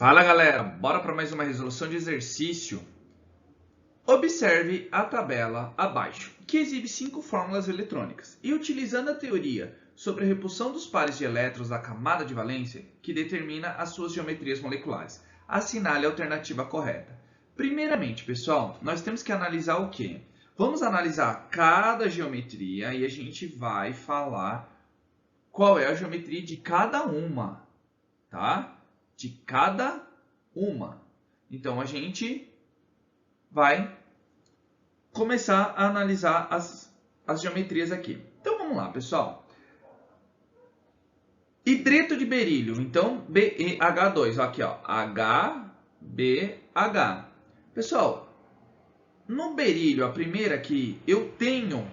Fala galera, bora para mais uma resolução de exercício. Observe a tabela abaixo, que exibe 5 fórmulas eletrônicas. E utilizando a teoria sobre a repulsão dos pares de elétrons da camada de valência, que determina as suas geometrias moleculares, assinale a alternativa correta. Primeiramente, pessoal, nós temos que analisar o quê? Vamos analisar cada geometria e a gente vai falar qual é a geometria de cada uma, tá? De cada uma. Então, a gente vai começar a analisar as geometrias aqui. Então, vamos lá, pessoal. Hidreto de berílio. Então, BeH2. Aqui, ó. HBH. Pessoal, no berílio, a primeira aqui, eu tenho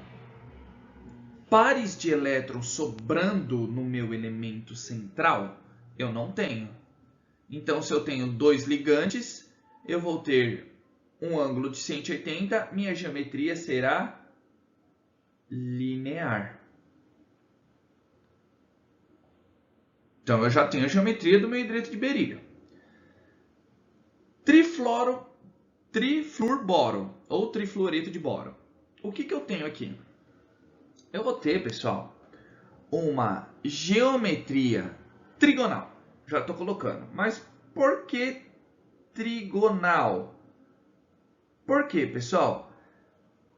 pares de elétrons sobrando no meu elemento central? Eu não tenho. Então, se eu tenho dois ligantes, eu vou ter um ângulo de 180, minha geometria será linear. Então, eu já tenho a geometria do meu hidreto de berílio. Trifluorboro, ou trifluoreto de boro. O que eu tenho aqui? Eu vou ter, pessoal, uma geometria trigonal. Já estou colocando. Mas por que trigonal? Por quê, pessoal?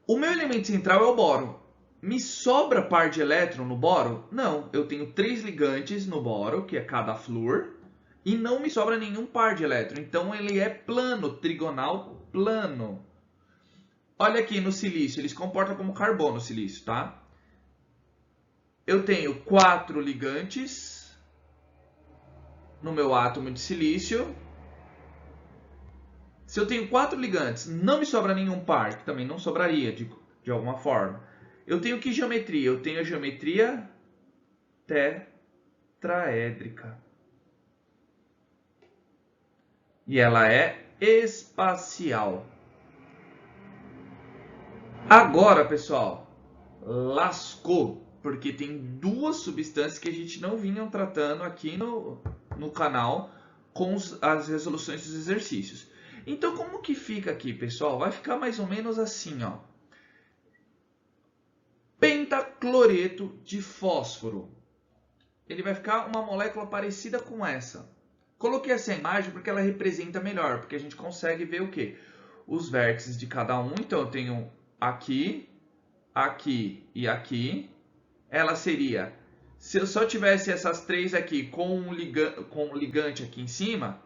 O meu elemento central é o boro. Me sobra par de elétron no boro? Não, eu tenho 3 ligantes no boro, que é cada flúor, e não me sobra nenhum par de elétron. Então ele é plano, trigonal plano. Olha aqui no silício, ele se comporta como carbono, o silício, tá? Eu tenho 4 ligantes no meu átomo de silício. Se eu tenho 4 ligantes, não me sobra nenhum par, que também não sobraria de alguma forma. Eu tenho que geometria? Eu tenho a geometria tetraédrica. E ela é espacial. Agora, pessoal, lascou, porque tem duas substâncias que a gente não vinha tratando aqui no canal com as resoluções dos exercícios. Então, como que fica aqui, pessoal? Vai ficar mais ou menos assim, ó. Pentacloreto de fósforo. Ele vai ficar uma molécula parecida com essa. Coloquei essa imagem porque ela representa melhor, porque a gente consegue ver o quê? Os vértices de cada um. Então, eu tenho aqui, aqui e aqui. Ela seria, se eu só tivesse essas três aqui com um ligante aqui em cima,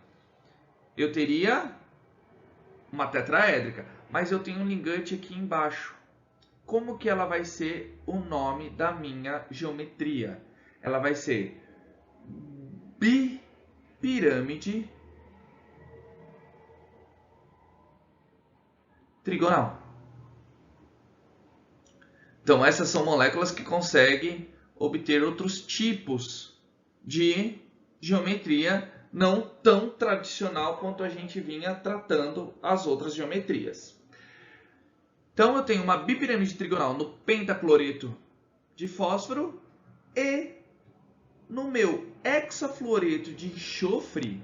eu teria uma tetraédrica. Mas eu tenho um ligante aqui embaixo. Como que ela vai ser o nome da minha geometria? Ela vai ser bipirâmide trigonal. Então, essas são moléculas que conseguem obter outros tipos de geometria não tão tradicional quanto a gente vinha tratando as outras geometrias. Então, eu tenho uma bipirâmide trigonal no pentacloreto de fósforo e no meu hexafluoreto de enxofre,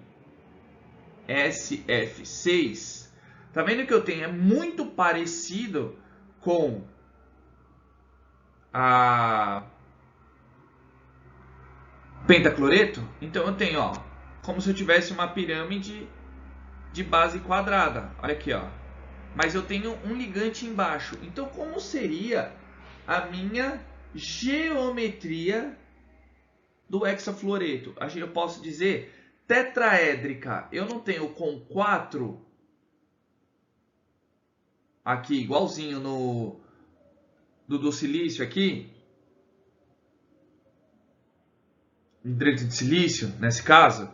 SF6. Tá vendo que eu tenho? É muito parecido com a pentacloreto. Então eu tenho, ó, como se eu tivesse uma pirâmide de base quadrada. Olha aqui, ó. Mas eu tenho um ligante embaixo. Então, como seria a minha geometria do hexafluoreto? Eu posso dizer tetraédrica. Eu não tenho com 4 aqui, igualzinho do silício aqui. Hidreto de silício, nesse caso.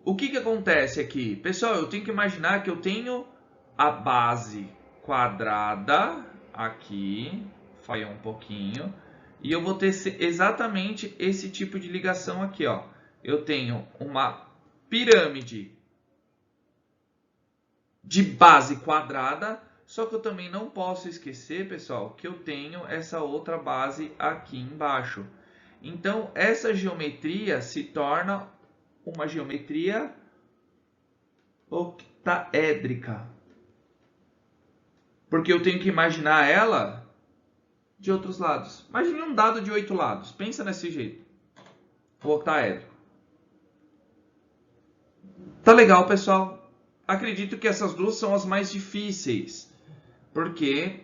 O que acontece aqui? Pessoal, eu tenho que imaginar que eu tenho a base quadrada aqui, falhou um pouquinho, e eu vou ter exatamente esse tipo de ligação aqui, ó. Eu tenho uma pirâmide de base quadrada, só que eu também não posso esquecer, pessoal, que eu tenho essa outra base aqui embaixo. Então, essa geometria se torna uma geometria octaédrica. Porque eu tenho que imaginar ela de outros lados. Imagine um dado de 8 lados. Pensa nesse jeito. O octaédrico. Tá legal, pessoal? Acredito que essas duas são as mais difíceis. Porque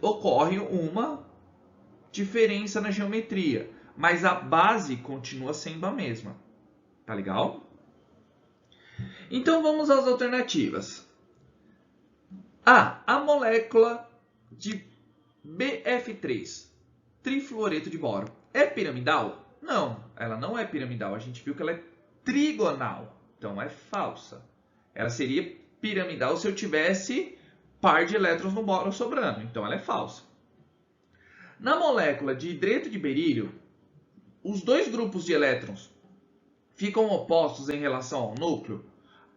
ocorre uma diferença na geometria. Mas a base continua sendo a mesma. Tá legal? Então vamos às alternativas. A molécula de BF3, trifluoreto de boro, é piramidal? Não, ela não é piramidal. A gente viu que ela é trigonal, então é falsa. Ela seria piramidal se eu tivesse par de elétrons no boro sobrando, então ela é falsa. Na molécula de hidreto de berílio, os dois grupos de elétrons ficam opostos em relação ao núcleo.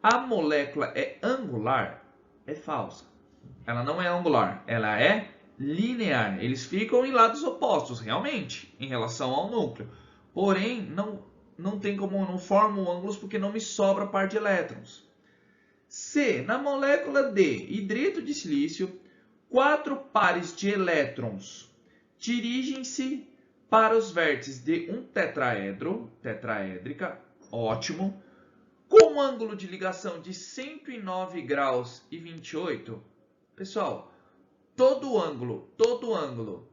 A molécula é angular? É falsa. Ela não é angular, ela é linear. Eles ficam em lados opostos, realmente, em relação ao núcleo. Porém, não tem como, não formam ângulos porque não me sobra par de elétrons. C. Na molécula de hidreto de silício, 4 pares de elétrons dirigem-se para os vértices de um tetraedro, tetraédrica, ótimo, com um ângulo de ligação de 109 graus e 28. Pessoal, todo ângulo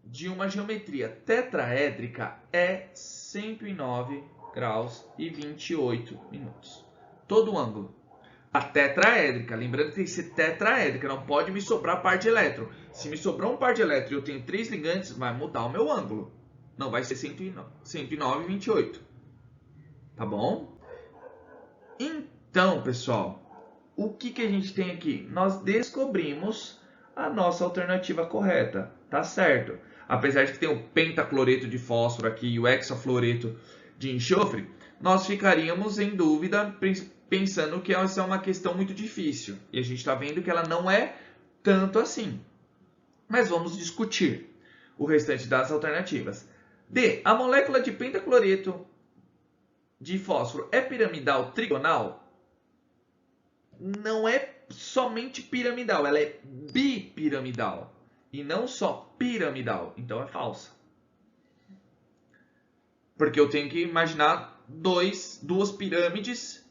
de uma geometria tetraédrica é 109 graus e 28 minutos. Todo ângulo. A tetraédrica, lembrando que tem que ser tetraédrica, não pode me sobrar par de elétron. Se me sobrou um par de elétron e eu tenho 3 ligantes, vai mudar o meu ângulo. Não vai ser 109 e 28. Tá bom? Então, pessoal, o que a gente tem aqui? Nós descobrimos a nossa alternativa correta, tá certo? Apesar de que tem o pentacloreto de fósforo aqui e o hexafluoreto de enxofre, nós ficaríamos em dúvida pensando que essa é uma questão muito difícil. E a gente está vendo que ela não é tanto assim. Mas vamos discutir o restante das alternativas. D. A molécula de pentacloreto de fósforo é piramidal trigonal? Não é somente piramidal, ela é bipiramidal. E não só piramidal. Então é falsa. Porque eu tenho que imaginar duas pirâmides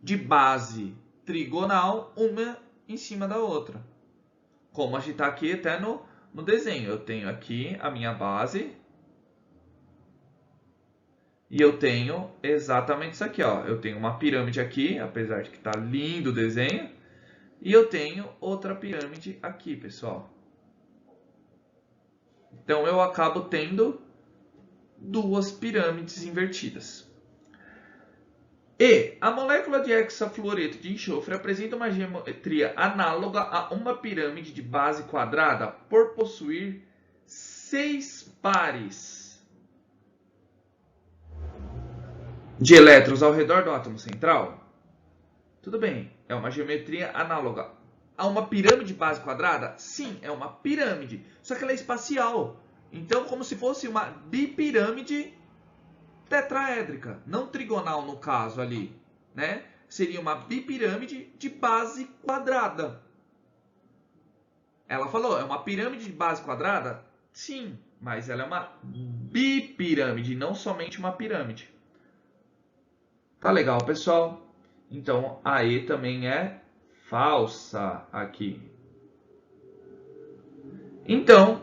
de base trigonal, uma em cima da outra. Como a gente está aqui até no desenho. Eu tenho aqui a minha base. E eu tenho exatamente isso aqui. Ó. Eu tenho uma pirâmide aqui, apesar de que está lindo o desenho. E eu tenho outra pirâmide aqui, pessoal. Então eu acabo tendo duas pirâmides invertidas. E a molécula de hexafluoreto de enxofre apresenta uma geometria análoga a uma pirâmide de base quadrada por possuir 6 pares de elétrons ao redor do átomo central. Tudo bem, é uma geometria análoga a uma pirâmide de base quadrada? Sim, é uma pirâmide, só que ela é espacial. Então, como se fosse uma bipirâmide tetraédrica, não trigonal no caso ali, né? Seria uma bipirâmide de base quadrada. Ela falou, é uma pirâmide de base quadrada? Sim, mas ela é uma bipirâmide, não somente uma pirâmide. Tá legal, pessoal? Então, a E também é falsa aqui. Então,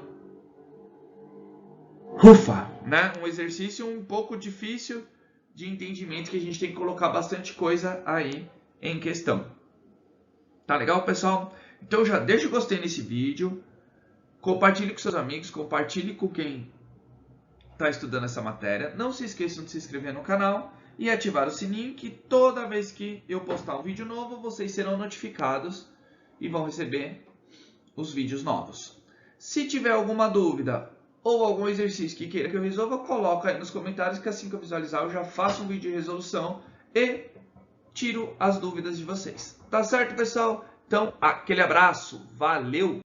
ufa, né? Um exercício um pouco difícil de entendimento que a gente tem que colocar bastante coisa aí em questão. Tá legal, pessoal? Então já deixa o gostei nesse vídeo, compartilhe com seus amigos, compartilhe com quem está estudando essa matéria. Não se esqueçam de se inscrever no canal e ativar o sininho, que toda vez que eu postar um vídeo novo, vocês serão notificados e vão receber os vídeos novos. Se tiver alguma dúvida ou algum exercício que queira que eu resolva, coloca aí nos comentários, que assim que eu visualizar eu já faço um vídeo de resolução e tiro as dúvidas de vocês. Tá certo, pessoal? Então, aquele abraço, valeu!